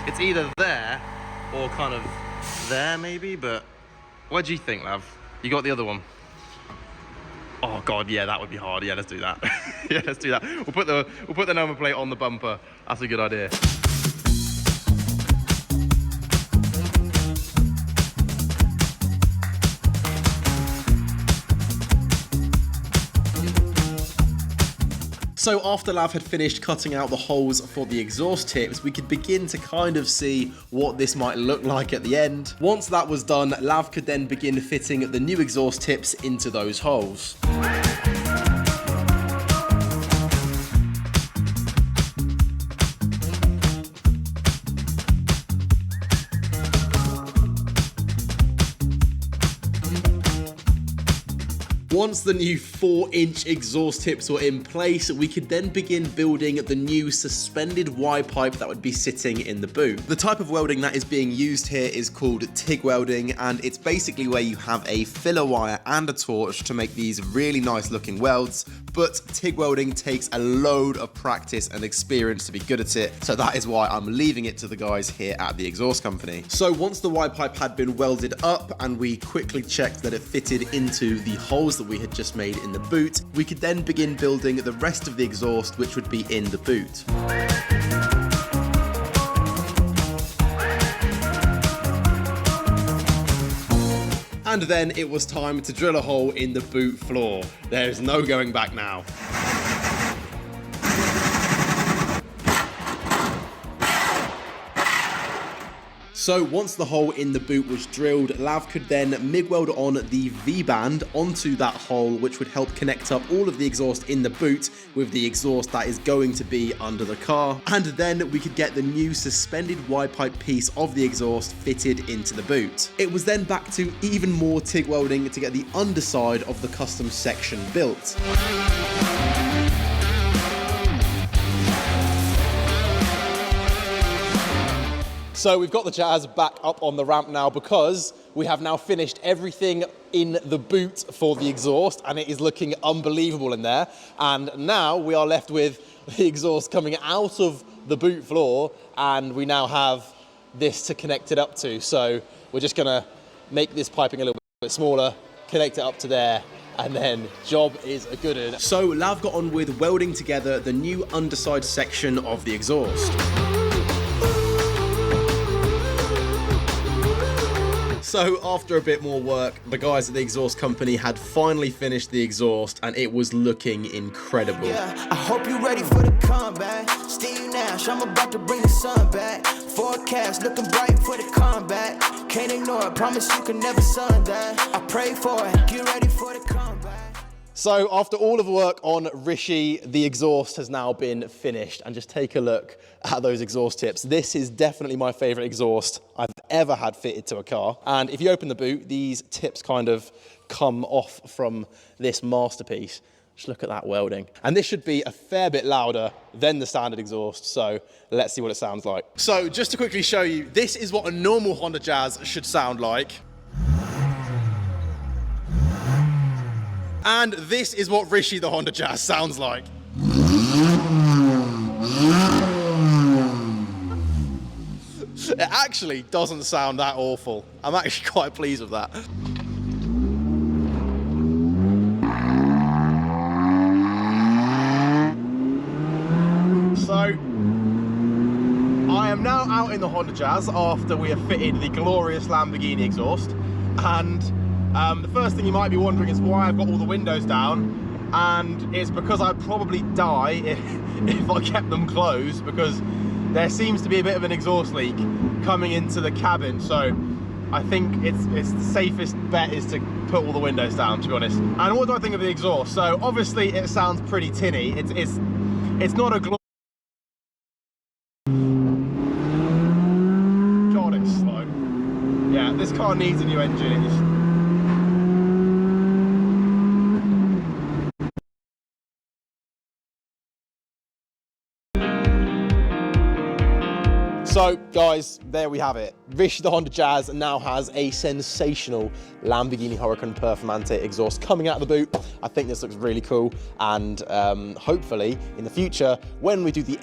It's either there or kind of there maybe, but what do you think, Lav? You got the other one? Oh God, yeah, that would be hard. Yeah, let's do that. Yeah, let's do that. We'll put the number plate on the bumper. That's a good idea. So after Lav had finished cutting out the holes for the exhaust tips, we could begin to kind of see what this might look like at the end. Once that was done, Lav could then begin fitting the new exhaust tips into those holes. Once the new 4-inch exhaust tips were in place, we could then begin building the new suspended Y pipe that would be sitting in the boot. The type of welding that is being used here is called TIG welding, and it's basically where you have a filler wire and a torch to make these really nice looking welds, but TIG welding takes a load of practice and experience to be good at it, so that is why I'm leaving it to the guys here at the exhaust company. So once the Y pipe had been welded up and we quickly checked that it fitted into the holes that we had just made in the boot, we could then begin building the rest of the exhaust, which would be in the boot. And then it was time to drill a hole in the boot floor. There's no going back now. So once the hole in the boot was drilled, Lav could then MIG weld on the V-band onto that hole, which would help connect up all of the exhaust in the boot with the exhaust that is going to be under the car. And then we could get the new suspended Y-pipe piece of the exhaust fitted into the boot. It was then back to even more TIG welding to get the underside of the custom section built. So we've got the Jazz back up on the ramp now because we have now finished everything in the boot for the exhaust, and it is looking unbelievable in there. And now we are left with the exhaust coming out of the boot floor, and we now have this to connect it up to. So we're just gonna make this piping a little bit smaller, connect it up to there, and then job is a good one. So Lav got on with welding together the new underside section of the exhaust. So after a bit more work, the guys at the exhaust company had finally finished the exhaust, and it was looking incredible. Yeah, I hope you're ready for the comeback. Steve Nash, I'm about to bring the sun back. Forecast looking bright for the comeback. Can't ignore it, promise you can never sun that. I pray for it, get ready for the comeback. So after all of the work on Rishi, the exhaust has now been finished, and just take a look at those exhaust tips. This is definitely my favorite exhaust I've ever had fitted to a car. And if you open the boot, these tips kind of come off from this masterpiece. Just look at that welding. And this should be a fair bit louder than the standard exhaust, so let's see what it sounds like. So just to quickly show you, this is what a normal Honda Jazz should sound like. And this is what Rishi the Honda Jazz sounds like. It actually doesn't sound that awful. I'm actually quite pleased with that. So, I am now out in the Honda Jazz after we have fitted the glorious Lamborghini exhaust, and the first thing you might be wondering is why I've got all the windows down, and it's because I'd probably die if I kept them closed, because there seems to be a bit of an exhaust leak coming into the cabin. So I think it's the safest bet is to put all the windows down, to be honest. And what do I think of the exhaust? So obviously it sounds pretty tinny. It's not a God, it's slow. Yeah, this car needs a new engine. So guys, there we have it. Rishi the Honda Jazz now has a sensational Lamborghini Huracan Performante exhaust coming out of the boot. I think this looks really cool, and hopefully in the future, when we do the